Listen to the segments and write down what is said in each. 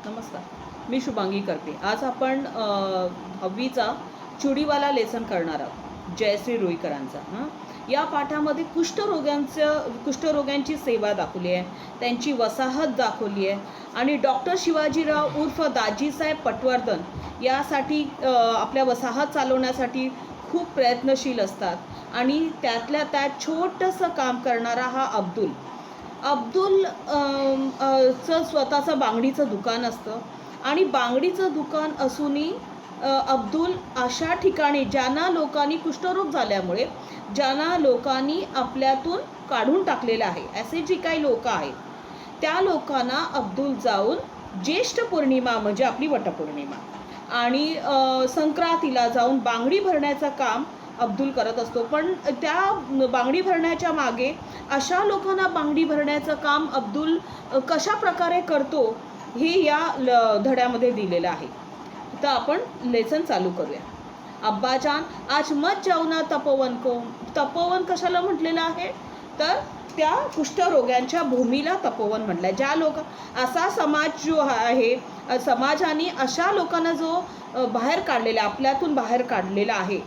नमस्कार. मी शुभांगी करते. आज आपण 10वीचा चुडीवाला लेसन करणार आहोत. जयश्री रुईकरांचा. या पाठामध्ये कुष्ठरोग्यांची सेवा दाखवली आहे, त्यांची वसाहत दाखवली आहे आणि डॉक्टर शिवाजीराव उर्फ दाजीसाहेब पटवर्धन यासाठी आपल्या वसाहत चालवण्यासाठी खूप प्रयत्नशील असतात आणि त्यातल्या त्यात छोटंसं काम करणारा हा अब्दुल चं स्वतःचं बांगडीचं दुकान असतं आणि बांगडीचं दुकान असूनही अब्दुल अशा ठिकाणी ज्यांना लोकांनी कुष्ठरोग झाल्यामुळे ज्यांना लोकांनी आपल्यातून काढून टाकलेलं आहे, असे जी काही लोक आहेत त्या लोकांना अब्दुल जाऊन ज्येष्ठ पौर्णिमा म्हणजे आपली वटपौर्णिमा आणि संक्रांतीला जाऊन बांगडी भरण्याचं काम अब्दुल करत असतो. पण त्या बांगडी भरण्याच्या मागे अशा लोकांना बांगडी भरण्याचं काम अब्दुल कशा प्रकारे करतो हे या धड्यामध्ये दिलेलं आहे. तर आपण लेसन चालू करूया. अब्बाजान आज मत जाऊ ना तपोवन को. तपोवन कशाला म्हटलेलं आहे तर त्या कुष्ठरोग्यांच्या भूमीला तपोवन म्हटलं. ज्या लोक असा समाज जो आहे, समाजाने अशा लोकांना जो बाहेर काढलेला, आपल्यातून बाहेर काढलेला आहे,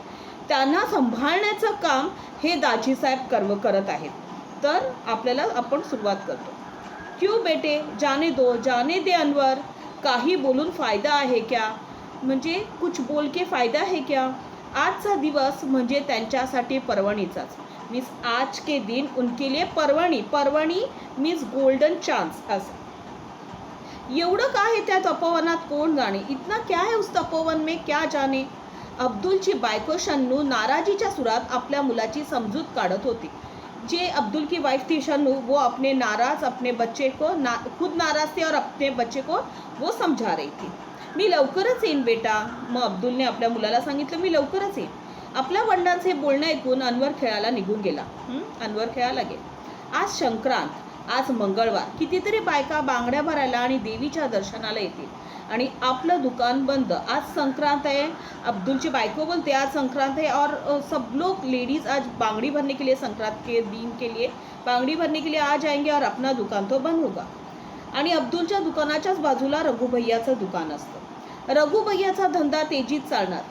त्यांना सांभाळण्याचं काम हे दाजीसाहेब करत आहेत. तर आपण सुरुवात करतो. क्यों बेटे जाने दे अनवर. काही बोलून फायदा आहे क्या. म्हणजे कुछ बोल के फायदा है क्या. आजचा दिवस म्हणजे त्यांच्यासाठी पर्वणीचाच. मीन्स आज के दिन उनके लिए पर्वणी मीन्स गोल्डन चान्स. असं एवढं काय आहे त्या तपोवनात कोण जाणे. इतना क्या है उस तपोवन में क्या जाने. अब्दुलची बायको शन्नू नाराजीच्या सुरात आपल्या मुलाची समजूत काढत होती. जे अब्दुल की वाइफ थी शन्नू, वो अपने बच्चे को खुद नाराज थी और अपने बच्चे को वो समझा रही थी. मी लवकरच येईन बेटा. मग अब्दुलने आपल्या मुलाला सांगितलं मी लवकरच येईन. आपल्या वडिलांचे बोलणं ऐकून अनवर खेळायला निघून गेला. अनवर खेळायला गेला. आज संक्रांत, आज मंगळवार. कितीतरी बायका बांगड्या भरायला आणि देवीच्या दर्शनाला येतील आणि आपलं दुकान बंद. आज संक्रांत है. अब्दुल की बायको बोलते आज संक्रांत है और सब लोग लेडीज आज बांगड़ी भरने के लिए, संक्रांत के दिन के लिए बांगड़ी भरने के लिए आ जाएंगे और अपना दुकान तो बंद होगा. आणि अब्दुलच्या दुकानाच्याच बाजूला रघुभैयाचं दुकान असतं. रघुभैयाचा धंदा तेजीत चालणार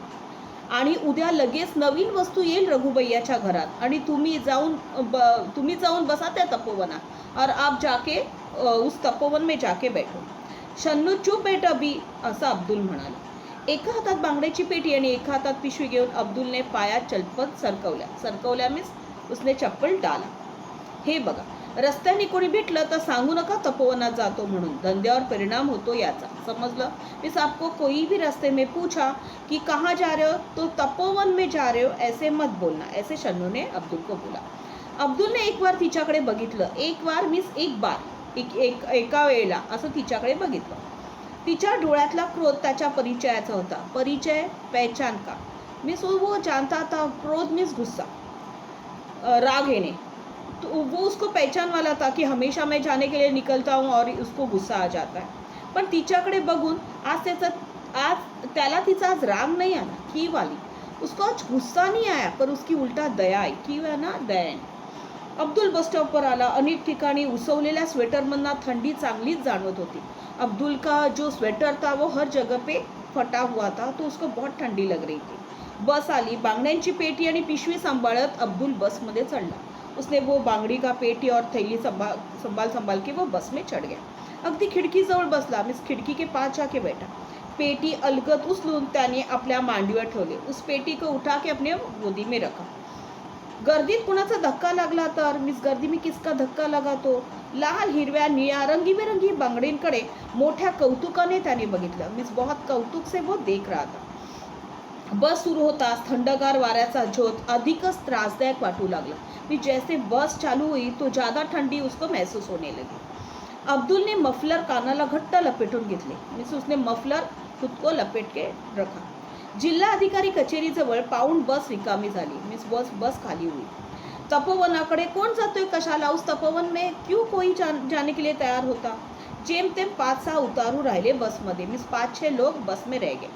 आणि उद्या लगेच नवीन वस्तू येईल रघुभैयाच्या घरात आणि तुम्ही जाऊन बसा त्या तपोवनात और आप जाके उस तपोवन में जाके बैठो. शन्नू चुप बेट अभी, असं अब्दुल म्हणाला. एका हातात बांगड्याची पेटी आणि एका हातात पिशवी घेऊन अब्दुलने पायात चलपत सरकवल्या मीन्स उसने चप्पल डाला. हे बघा, रस्त्याने कोणी भेटलं तर सांगू नका तपोवनात जातो म्हणून. धंद्यावर परिणाम होतो याचा, समजलं. मीन्स आपको कोई भी रास्ते में पूछा कि कहाँ जा रहे हो तो तपोवन में जा रहे हो ऐसे मत बोलना, ऐसे शन्नू ने अब्दुल को बोला. अब्दुलने एक बार तिच्याकडे बघितलं. एक बार मीन्स एक बार, एका वेळेला असं तिच्याकडे बघितलं. तिच्या डोळ्यातला क्रोध त्याच्या परिचयाचा होता. परिचय पहचान का मीन्स वो जानता था. क्रोध मीन्स गुस्सा, राग येणे. तो वो उसको पहचान वाला था कि हमेशा मैं जाने के लिए निकलता हूँ और उसको गुस्सा आ जाता है. पण तिच्याकडे बघून आज त्याला तिचा आज राग नहीं आला की वाली. उसको आज गुस्सा नहीं आया पर उसकी उल्टा दया आई की है ना, दया. अब्दुल बस स्टॉपवर आला. अनेक ठिकाणी उसवलेल्या स्वेटरमधना थंडी चांगलीच जाणवत होती. अब्दुल का जो स्वेटर था वो हर जगह पे फटा हुआ था तो उसको बहुत ठंडी लग रही थी. बस आली. बांगड्यांची पेटी आणि पिशवी सांभाळत अब्दुल बसमध्ये चढला. उसने वो बांगड़ी का पेटी और थैली संभाल के वो बस में चढ़ गया. अगदी खिडकीजवळ बसला. मीन्स खिडकी के पास जाके बैठा. पेटी अलगद उचलून त्याने आपल्या मांडीवर ठेवले. उस पेटी को उठा के अपने गोदी में रखा. गर्दीत कुणाचा धक्का लागला तर मीन्स गर्दी में किसका धक्का लगा तो. लाल, हिरव्या, निळ्या, रंगीबेरंगी बांगडींकडे मोठ्या कौतुकाने त्याने बघितलं. मीन्स बहुत कौतुक से वो देख रहा था. बस सुरू होताच थंडगार वाऱ्याचा झोत अधिकच त्रासदायक वाटू लागला. मी जैसे बस चालू हुई तो ज़्यादा ठंडी उसको महसूस होने लगी. अब्दुल ने मफलर कानाला घट्ट लपेटून घेतले. मीन्स उसने मफलर खुद को लपेट के रखा. जिल्हा अधिकारी कचेरीजवळ पाऊण बस रिकामी झाली. मीन्स बस खाली हुई. तपोवनाकडे कोण जातोय कशाला. उस तपोवन में क्यों कोई जाने के लिए तैयार होता. जेमतेम 5-6 उतारू राहिले बसमध्ये. मीन्स 5-6 लोग बस में रह गए.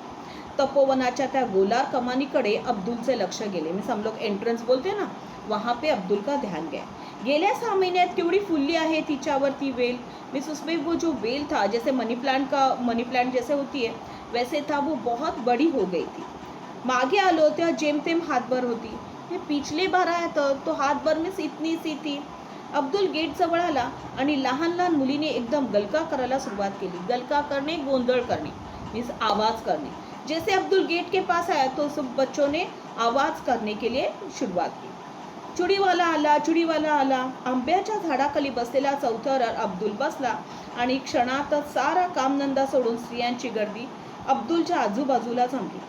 तपोवनाच्या त्या गोलार कमानीकडे अब्दुलचे लक्ष गेले. मीन्स हम लोग एंट्रन्स बोलते ना, वहाँ पे अब्दुल का ध्यान गया। गेल्या 6 महीन्यात केवढी फुलली आहे तिच्यावरती वेल, मीन्स उसमें वो जो वेल था जैसे मनी प्लांट जैसे होती है वैसे था, वो बहुत बड़ी हो गई थी। मागे आलो तेव्हा जेमतेम हातभर होती, हे पिछले बार आया तो हातभर मीन्स इतनी सी थी। अब्दुल गेट जवळ आला आणि लहान लहान मुलीने एकदम गलका करायला सुरुवात केली। गलका करणे, गोंधळ करणे मीन्स आवाज करणे। जैसे अब्दुल गेट के पास आया तो सब बच्चों ने आवाज करने के लिए शुरुआत की। चुडीवाला आला। आंब्याच्या झाडाखाली बसलेला चौथर अब्दुल बसला आणि क्षणातच सारा कामधंदा सोडून स्त्रियांची गर्दी अब्दुलच्या आजूबाजूला जमली।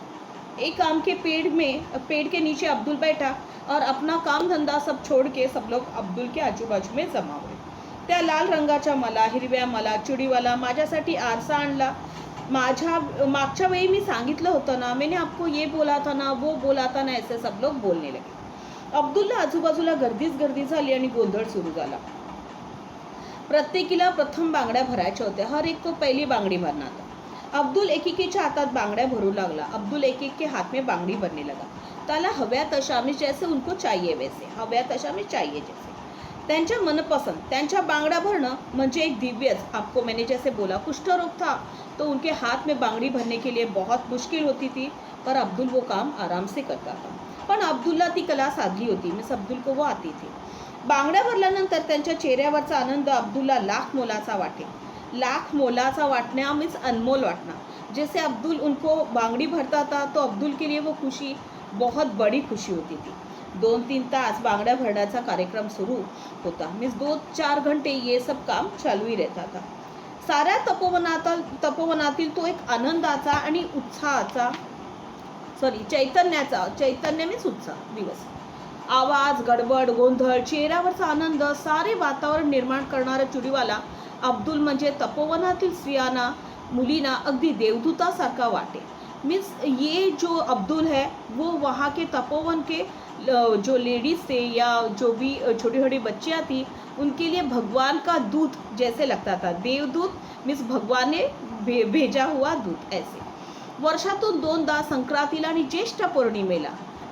एक आम के पेड़ के नीचे अब्दुल बैठा और अपना काम धंदा सब छोड़ के सब लोग अब्दुल के आजूबाजू में जमा हुए। त्या लाल रंगाच्या मला, हिरव्या मला, चुडीवाला माझ्यासाठी आरसा आणला। मागच्या वेळी मी सांगितलं होतं ना, मैंने आपको ये बोला था ना, वो बोला था ना, ऐसे सब लोग बोलने लगे। अब्दुलला आजूबाजूला गर्दी झाली आणि गोंधळ सुरू झाला। प्रत्येकीला प्रथम बांगड्या भरायच्या होत्या। हर एक को पहिली बांगडी भरना था। अब्दुल एकेकीच्या हातात बांगड्या भरू लागला। अब्दुल एक के हाथ में बांगड़ी भरने लगा। त्याला हव्या तशा में जैसे उनको चाहिए वैसे, हव्या तशा में चाहिए जैसे, त्यांच्या मनपसंद त्यांच्या बांगड्या भरणं म्हणजे एक दिव्यच। आपको मैंने जैसे बोला कुष्ठ रोग था तो उनके हाथ में बांगड़ी भरने के लिए बहुत मुश्किल होती थी, पर अब्दुल वो काम आराम से करता था। पण अब्दुलला ती कला साधली होती, मीन्स अब्दुल को वो आती थी। बांगड्या भरल्यानंतर त्यांच्या चेहऱ्यावरचा आनंद अब्दुलला लाख मोलाचा वाटे। लाख मोलाचा वाटना मीन्स अनमोल वाटना। जैसे अब्दुल उनको बांगड़ी भरता था तो अब्दुल के लिए वो खुशी बहुत बड़ी खुशी होती थी। 2-3 तास बांगड्या भरण्याचा कार्यक्रम सुरू होता, मीन्स 2-4 घंटे ये सब काम चालू ही रहता था। साऱ्या तपोवनातील तो एक आनंदाचा आणि उत्साहाचा चैतन्य मीन्स उत्साह दिवस। आवाज, गडबड, गोंधळ, चेहऱ्यावरचा आनंद, सारे वातावरण निर्माण करणारा चुडीवाला अब्दुल म्हणजे तपोवनातील स्त्रियांना, मुलींना अगदी देवदूतासारखा वाटे। मीन्स ये जो अब्दुल है वो वहाँ के तपोवन के जो लेडीज़ थे या जो भी छोटी छोटी बच्चियाँ थी उनके लिए भगवान का दूत जैसे लगता था। देवदूत मीन्स भगवान ने भेजा हुआ दूत ऐसे। वर्षातून 2दा संक्रांतीला आणि ज्येष्ठ पौर्णिमेला,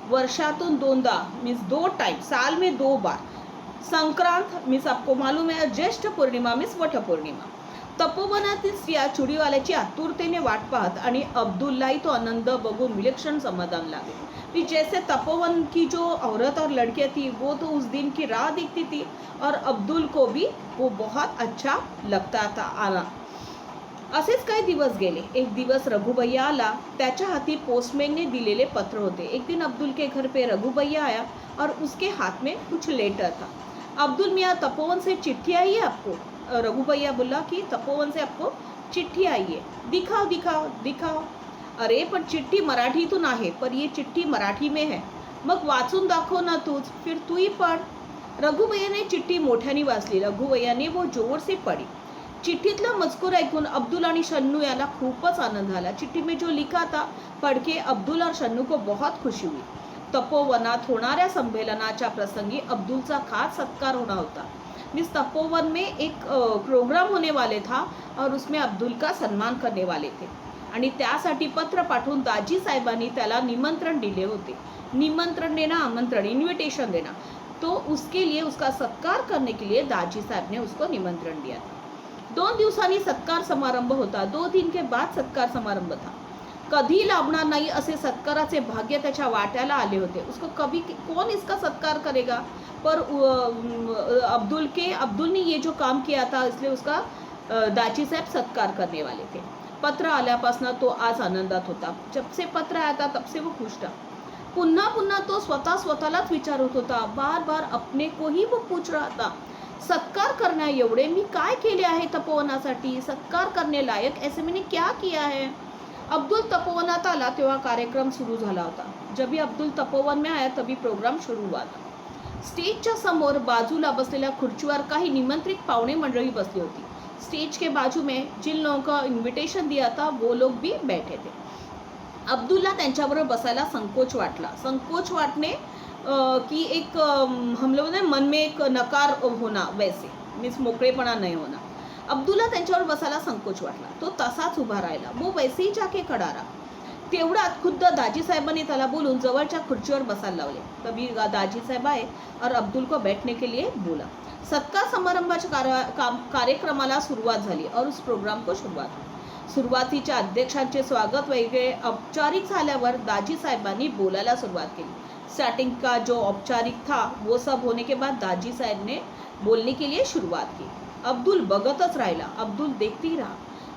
वर्षातून 2दा मीन्स 2 टाइम, साल में 2 बार। संक्रांत मीन्स आपको मालूम है, ज्येष्ठ पौर्णिमा मीन्स वट पौर्णिमा। तपोवनातील स्त्रिया चुडीवाल्याची आतुरतेने वाट पाहत आणि अब्दुललाही तो आनंद बघून विलक्षण समाधान लागे। कि जैसे तपोवन की जो औरत और लड़कियां थी वो तो उस दिन की राह देखती थी और अब्दुल को भी वो बहुत अच्छा लगता था आना। असेच काही दिवस गेले। एक दिवस रघु भैया आला, त्याच्या हाती पोस्टमैन ने दिलेले पत्र होते। एक दिन अब्दुल के घर पे रघु भैया आया और उसके हाथ में कुछ लेटर था। अब्दुल मियाँ, तपोवन से चिट्ठी आई है आपको? रघु भैया बोला कि तपोवन से आपको चिट्ठी आई है, दिखाओ दिखाओ दिखाओ। अरे पण चिट्ठी मराठीतून आहे, पर ये चिट्ठी मराठी में है, मग वाचून दाखव ना तूच, फिर तू ही पढ़। रघु भैया ने चिट्ठी मोठ्याने वाचली। रघु भैया ने वो जोर से पढ़ी। चिट्ठीतला मजकूर ऐकून अब्दुल आणि शन्नू याला खूपच आनंद आला। चिट्ठी में जो लिखा था पढ़ के अब्दुल और शन्नू को बहुत खुशी हुई। तपोवनात होणाऱ्या संमेलनाच्या प्रसंगी अब्दुलचा खास सत्कार होना होता। मीन्स तपोवन में एक प्रोग्राम होने वाले था और उसमें अब्दुल का सम्मान करने वाले थे आणि त्यासाठी पत्र पाठवून दाजी साहेबांनी त्याला निमंत्रण दिले होते। निमंत्रण देना, आमंत्रण, इन्विटेशन देना, तो उसके लिए उसका सत्कार करने के लिए दाजी साहब ने उसको निमंत्रण दिया था। 2 दिवसांनी सत्कार समारंभ होता। 2 दिन के बाद सत्कार समारंभ था। कधी लाभणार नाही असे सत्काराचे भाग्य त्याच्या वाट्याला आले होते। उसको कभी कौन इसका सत्कार करेगा, पर अब्दुल ने ये जो काम किया था इसलिए उसका दाची साहब सत्कार करने वाले थे। पत्र आल्यापासून तो आज आनंदात होता। जब से पत्र आया था तब से वो खुश था। पुन्हा पुन्हा तो स्वतःलाच विचारत होता। बार बार अपने को ही वो पूछ रहा था, सत्कार करण्या एवढे मी काय केले आहे तपोवनासाठी? सत्कार करने लायक ऐसे मैंने क्या किया है? अब्दुल तपोवनात आला तेव्हा कार्यक्रम सुरू झाला होता। जब भी अब्दुल तपोवन में आया तभी प्रोग्राम शुरू हुआ था। स्टेजच्या समोर बाजूला बसलेल्या खुर्चीवर काही निमंत्रित पाहुणे मंडळी बसली होती। स्टेज के बाजू में जिन लोगों का इन्विटेशन दिया था वो लोग भी बैठे थे। अब्दुलला त्यांच्याबरोबर बसायला संकोच वाटला। संकोच वाटने की एक हम लोग ने मन में एक नकार होना, वैसे मीन्स मोकळेपणा नहीं होना। अब्दुलला त्यांच्यावर बसायला संकोच वाटला। तो तसाच उभा राहिला। वो वैसे ही जाके खड़ा रहा। तेवढ्यात खुद्द दाजी साहेबांनी त्याला बोलून जवळच्या खुर्चीवर बसायला लावले. तभी दाजी साहेब आए और अब्दुल को बैठने के लिए बोला. सत्कार समारंभाच्या कार्यक्रमाला सुरुवात झाली और उस प्रोग्राम को सुरुवातीच्या अध्यक्षांचे स्वागत वगैरे औपचारिक झाल्यावर दाजी साहेबांनी बोलायला सुरुवात केली. स्टार्टिंग का जो औपचारिक था वो सब होने के बाद दाजी साहेब ने बोलने के लिए शुरुआत की. अब्दुल बघतच राहिला. अब्दुल देखती रहा.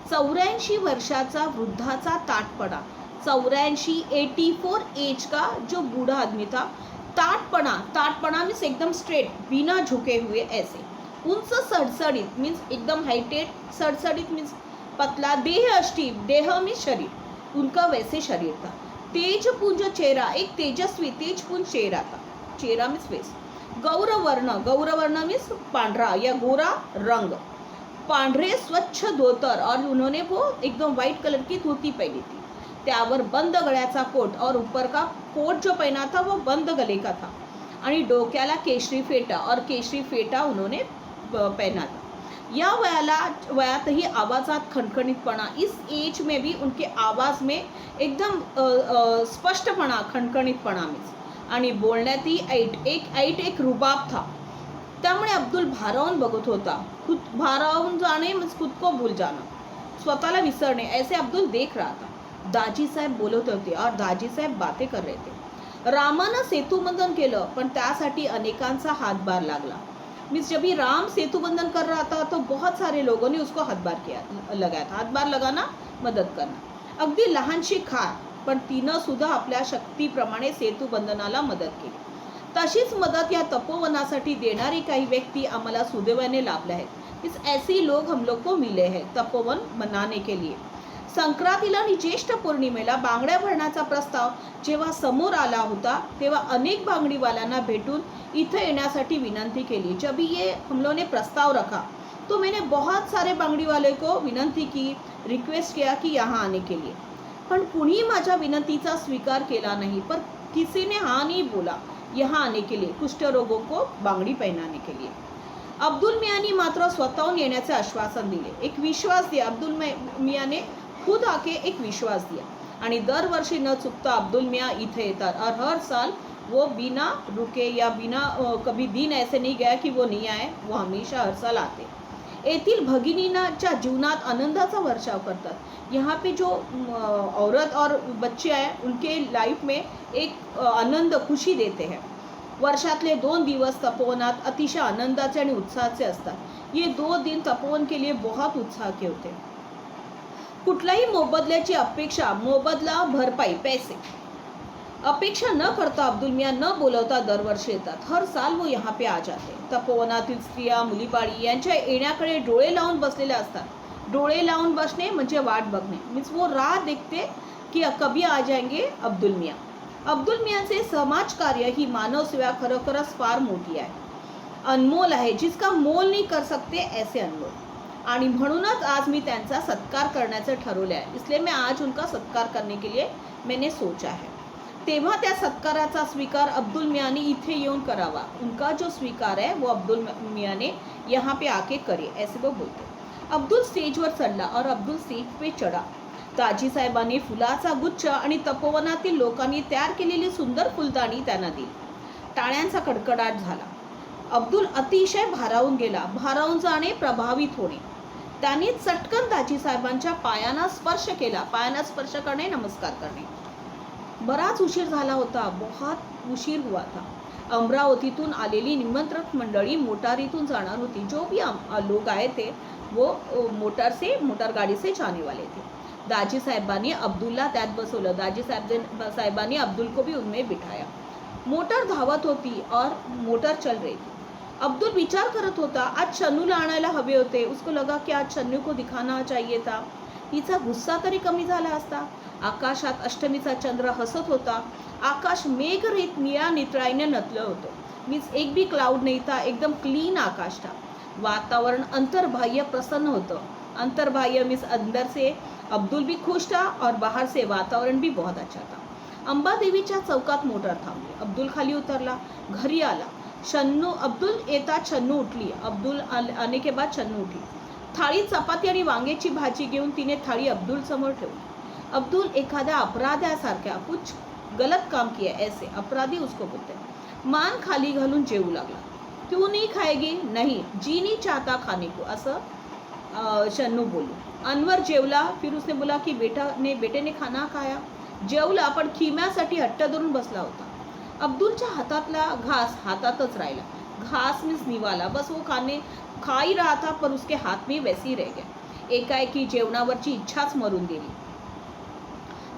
84 वर्षाचा वृद्धाचा ताटपणा, 84 एज का जो बूढ़ा आदमी था, ताटपणा मीन्स एकदम स्ट्रेट, बिना झुके हुए ऐसे. उंच सडसडीत मीन्स एकदम हाइटेड, सडसडीत मीन्स पतला, देह अष्टी, देह मीन्स शरीर, उनका वैसे शरीर था. तेजपुंज चेहरा, एक तेजस्वी तेजपुंज चेहरा था. चेहरा मीन्स फेस. गौरवर्ण मीन्स पांढरा या गोरा रंग, पांढरे स्वच्छ धोतर और उन्होंने वो एकदम व्हाइट कलर की धोती पहनी थी. त्यावर बंद गळ्याचा कोट और ऊपर का कोट जो पहना था वो बंद गले का था आणि डोक्याला केशरी फेटा उन्होंने पहना था. या वयातही आवाजात खणखणीतपणा, इस एज में भी उनके आवाज में एकदम स्पष्टपणा, खणखणीतपणा मीन्स, आणि बोलण्यातही एक रुबाब था. त्यामुळे अब्दुल भारावून बघत होता. भारावून जाणे मीन्स खुद को भूल जाना, स्वतःला विसरणे, ऐसे अब्दुल देख रहा था. दाजी साहेब बोलत होते और दाजी साहेब बातें कर रहे थे. रामानं सेतुबंधन केलं पण त्यासाठी अनेकांचा हातभार लागला. मीन्स जब ये राम सेतुबंधन कर रहा था तो बहुत सारे लोगों ने उसको लगाया था. हातभार लगाना, मदत करना. अगदी लहानशी खार, पण तिनं सुद्धा आपल्या शक्तीप्रमाणे सेतुबंधनाला मदत केली. तशीच मदत या तपोवनासाठी देणारी काही व्यक्ती आम्हाला सुदैवाने लाभल्या आहेत. मीन्स ऐसे लोग हम लोग को मिले हैं तपोवन बनाने के लिए. संक्रांतीला आणि ज्येष्ठ पौर्णिमेला बांगड्या भरण्याचा प्रस्ताव जेव्हा समोर आला होता तेव्हा अनेक बांगडीवाल्यांना भेटून इथे येण्यासाठी विनंती केली. जब ये हम लोगों ने प्रस्ताव रखा तो मैंने बहुत सारे बांगड़ी वाले को विनंती की, रिक्वेस्ट किया कि यहाँ आने के लिए, पण कुणी माझ्या विनंतीचा स्वीकार केला नहीं. पर किसी ने हाँ नहीं बोला यहाँ आने के लिए, कुष्ठ रोगों को बांगड़ी पहनाने के लिए. अब्दुल मियाँनी मात्र स्वतःहून येण्याचे आश्वासन दिले, एक विश्वास दिया. अब्दुल मियाँ ने खुद आके एक विश्वास दिया आणि दरवर्षी न चुकता अब्दुल मियाँ इथे येतात और हर साल वो बिना रुके या बिना कभी दिन ऐसे नहीं गया कि वो नहीं आए, वो हमेशा हर साल आते. येथील भगिनींच्या जीवनात आनंदाचा वर्षाव करतात. यहाँ पे जो औरत और बच्चे हैं उनके लाइफ में एक आनंद खुशी देते हैं. वर्षातले 2 दिवस तपोवनात अतिशय आनंदाचे आणि उत्साहाचे असतात. ये 2 दिन तपोवन के लिए बहुत उत्साह के होते हैं. कुठलाही मोबदल्याची अपेक्षा, मोबदला, भरपाई, पैसे अपेक्षा न करता अब्दुल मियाँ न बोलवता दरवर्षी येतात. हर साल वो यहाँ पे आ जाते. तपोवनातील स्त्रिया, मुलीबाळी यांच्या येण्याकडे डोळे लावून बसलेल्या असतात. डोळे लावून बसणे म्हणजे वाट बघणे मीन्स वो राह देखते की कभी आ जाएंगे अब्दुल मियाँ. अब्दुल मियाँचे समाजकार्य ही मानव सेवा खरोखरच फार मोठी आहे, अनमोल आहे, जिसका मोल नहीं कर सकते ऐसे अनमोल. आणि म्हणूनच आज मी त्यांचा सत्कार करण्याचं ठरवले आहे. इसलिए मैं आज उनका सत्कार करने के लिए मैंने सोचा है. तेव्हा त्या सत्काराचा स्वीकार अब्दुल मियाँ ने इथे येऊन करावा. उनका जो स्वीकार है वो अब्दुल मियाँ ने यहाँ पे आके करे, ऐसे वो बोलते. अब्दुल स्टेजवर चढला और अब्दुल स्टेज पे चढा. दाजी साहेबांनी फुलाचा गुच्छ आणि तपोवनातील लोकांनी तयार केलेली सुंदर फुलदाणी त्यांना दिली. टाळ्यांचा कडकडाट झाला. अब्दुल अतिशय भारावून गेला. भारावून जाणे, प्रभावित होणे. त्यांनी चटकन दाजी साहेबांच्या पायांना स्पर्श केला. पायांना स्पर्श करणे, नमस्कार करणे. बराच उशीर झाला होता, बहुत उशीर हुआ था. अमरावतीतून आलेली निमंत्रित मंडळी मोटारीतून जाणार होती. जो भी लोग आए थे वो मोटर गाड़ी से जाने वाले थे. दाजी साहेबांनी अब्दुलला त्यात बसवलं. दाजी साहेबांनी अब्दुल को भी उनमें बिठाया. मोटर धावत होती और मोटर चल रही थी. अब्दुल विचार करत होता, आज चन्नूला आणायला हवे होते. उसको लगा कि आज चन्नू को दिखाना चाहिए था. तिचा गुस्सा तरी कमी झाला असता. आकाशात अष्टमीचा चंद्र हसत होता. आकाश मेघरहित निळ्या नितळाईने नटलं होतं. मीन्स एक भी क्लाउड नहीं था, एकदम क्लीन आकाश था. वातावरण अंतर्बाह्य प्रसन्न होतं. अंतर्बाह्य मीन्स अंदर से अब्दुल भी खुश था और बाहर से वातावरण भी बहुत अच्छा था. अंबादेवीच्या चौकात मोटर थांबली. अब्दुल खाली उतरला, घरी आला. अब्दुल येता छन्नू उठली. अब्दुल आने के बाद छन्नू उठली. थाळी चपाती आणि वांग्याची भाजी घेऊन तिने थाळी अब्दुल समोर ठेवली. अब्दुल एखाद्या अपराध्यासारख्या कुछ गलत काम किया ऐसे अपराधी उसको बोलते हैं. मान खाली घालून जेवू लागला. क्यों नहीं खाएगी? नहीं, जी नहीं चाहता खाने को, असं शन्नू बोलू. अनवर जेवला. फिर उसने बोला की बेटे ने खाना खाया. जेवला पण खिम्यासाठी हट्ट धरून बसला होता. अब्दुलच्या हातातला घास हातातच राहिला. घास मीन्स निवाला. बस वो खा ही रहा था पर उसके हाथ में वैसे ही रह गया. एकाएकी जेवणावरची इच्छाच मरून गेली.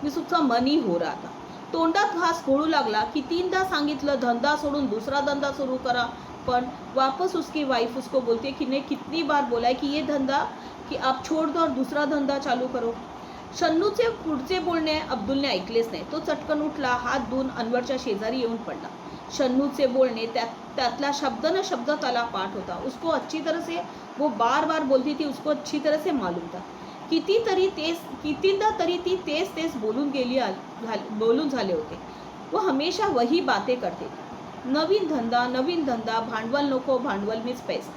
मीन्स उसका मन ही हो रहा था. तोंडात घास घोळू लागला. कितींदा सांगितलं धंदा सोडून दूसरा धंदा सुरू करा, पण वापस उसकी वाइफ उसको बोलती है कि नहीं, कितनी बार बोला है कि ये धंदा कि आप छोड़ दो और दूसरा धंदा चालू करो. शन्नूचे पुढचे बोलणे अब्दुलने ऐकलेच नाही. तो चटकन उठला, हात धुवून अनवरच्या शेजारी येऊन पडला. शन्नूचे बोलणे त्यातला शब्द न शब्द त्याला पाठ होता. उसको अच्छी तरह से वो बार बार बोलती थी, उसको अच्छी तरह से मालूम था. कितींदा तरी ती तेच बोलून झाले होते. वो हमेशा वही बातें करते थे. नवीन धंदा, भांडवल नको, भांडवल मीन्स पैसा.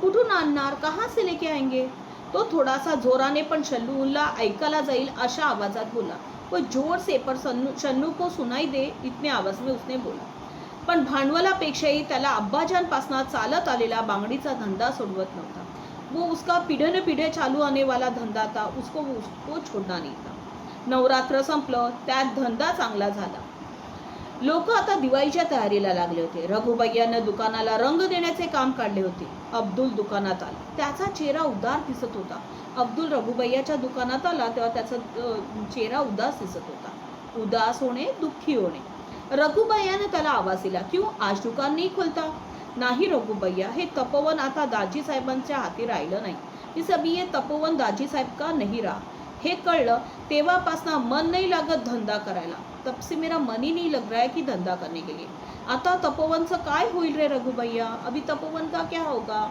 कुठून आणणार, कहाँ से लेके आएंगे. तो थोडासा जोराने पण शन्नूला ऐकायला जाईल अशा आवाजात बोला. वो जोर से पर शन्नू को सुनाई दे इतने आवाज में उसने बोला. पण भांडवलापेक्षाही त्याला अब्बाजानपासना चालत आलेला बांगडीचा धंदा सोडवत नव्हता. वो उसका पीढ़े न पीढ़े चालू आने वाला धंदा था. उसको छोड़ना नहीं था. नवरात्र संपलं, त्यात धंदा चांगला झाला. लोक आता दिवाळीच्या तयारीला लागले होते. रघुबैयानं दुकानाला रंग देण्याचे काम काढले होते. अब्दुल दुकानात आला. त्याचा चेहरा उदार दिसत होता. अब्दुल रघुबैयाच्या दुकानात आला तेव्हा त्याचा चेहरा उदास दिसत होता. उदास होणे, दुःखी होणे. रघुबैयाने त्याला आवाज दिला, क्यों आज दुकान नहीं खोलता. नाही रघुबैया, हे तपोवन आता दाजी साहेबांच्या हाती राहिलं नाही. इस अभी ये तपोवन दाजी साहेब का नहीं रहा. हे कळलं तेव्हापासना मन नाही लागत धंदा करायला. तब से मेरा मन ही नहीं लग रहा है कि धंधा करने के लिए. आता तपोवनचं काय होईल रे रघुबैया. अभी तपोवन का क्या होगा.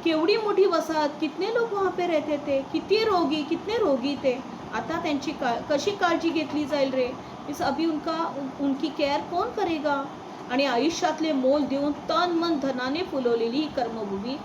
केवढी मोठी वसाहत, कितने लोग वहाँ पे रहते थे, कितने रोगी थे. आता त्यांची कशी काळजी घेतली जाईल रे. इस अभी उनकी केअर कोण करेगा. आणि आयुष्यातले मोल देऊन तन मन धनाने फुलवलेली ही कर्मभूमी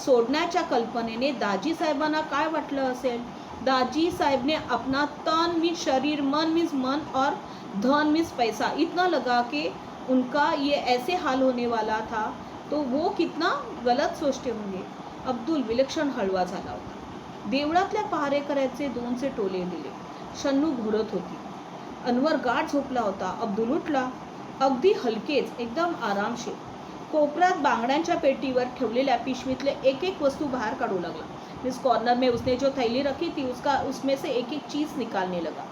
सोडण्याच्या कल्पनेने दाजी साहेबांना काय वाटलं असेल. दाजी साहेब ने अपना तन मीन्स शरीर, मन मीन्स मन और धन मीन्स पैसा इतना लगा के उनका ये ऐसे हाल होने वाला था, तो वो कितना गलत सोचते होंगे. अब्दुल विलक्षण हळवा झाला होता. देवळातल्या पहारेकऱ्याचे 2 टोले दिले. शन्नू घोरत होती. अनवर गाढ झोपला होता. अब्दुल उठला. अगदी हलकेच, एकदम आरामशीर. कोपऱ्यात बांगड्यांच्या पेटीवर ठेवलेल्या पिशवीतले एक वस्तू बाहर काढू लागला. इस कॉर्नर में उसने जो थैली रखी थी उसमें से एक चीज निकालने लगा.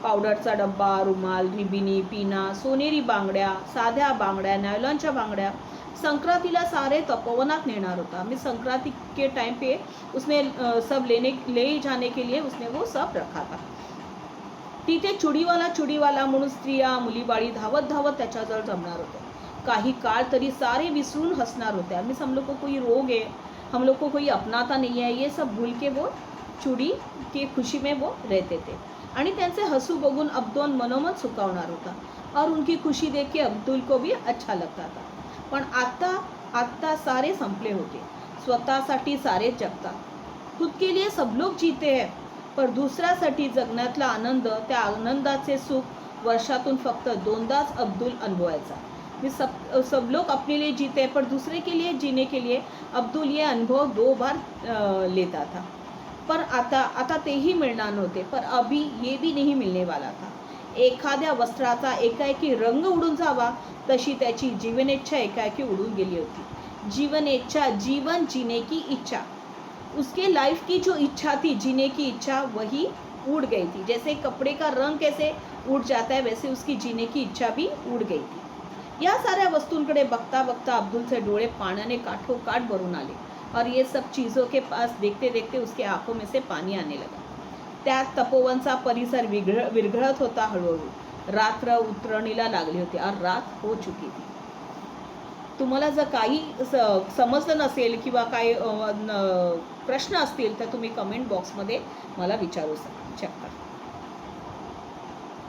पावडरचा डब्बा, रुमाल, रिबिनी, पीना, सोनेरी बांगड्या, साध्या बांगड्या, नायलॉनच्या बांगड्या. संक्रांतीला सारे तपोवनात नेणार होता. मैं संक्रांति के टाइम पे उसने सब ले जाने के लिए उसने वो सब रखा था. तिथे चुडीवाला म्हणून स्त्रिया, मुलीबाळी धावत त्याच्याजवळ जमणार होत्या. काही काळ तरी सारे विसरून हसणार होत्या. मीन्स हम लोग को कोई रोग है, हम लोग को कोई अपनाता नहीं है, ये सब भूल के वो चुड़ी की खुशी में वो रहते थे. आणि त्यांचे हसू बघून अब्दुल मनोमन सुखावणार होता. और उनकी खुशी देख के अब्दुल को भी अच्छा लगता था. पण आता सारे संपले होते. स्वतःसाठी सारे जगतात. खुद के लिए सब लोग जीते हैं, पर दुसऱ्यासाठी जगण्यातला आनंद, त्या आनंदाचे सुख वर्षातून फक्त 2दाच अब्दुल अनुभवायचा. सब लोग अपने लिए जीते हैं, पर दूसरे के लिए जीने के लिए अब्दुल ये अनुभव 2 बार लेता था. पर आता तेही मिळणार नव्हते. पर अभी ये भी नहीं मिलने वाला था. एखाद्या वस्त्राचा एकाएकी रंग उडून जावा तशी त्याची जीवनेच्छा एकाएकी उडून गेली होती. जीवन जीने की इच्छा, उसके लाइफ की जो इच्छा थी, जीने की इच्छा, वही उड़ गई थी. जैसे कपड़े का रंग कैसे उड़ जाता है, वैसे उसकी जीने की इच्छा भी उड़ गई थी. या साऱ्या वस्तूंकडे बघता बघता अब्दुलचे डोळे पाण्याने काठोकाठ भरून आले. और ये सब चीज़ों के पास देखते देखते उसके आंखों में से पानी आने लगा. त्यात तपोवनचा परिसर विरघळत होता. हळूहळू रात्र उतरणीला लागली होती और रात हो चुकी थी. तुम्हाला जर काही समजलं नसेल किंवा काही प्रश्न असतील तर तुम्ही कमेंट बॉक्समध्ये मला विचारू शकता.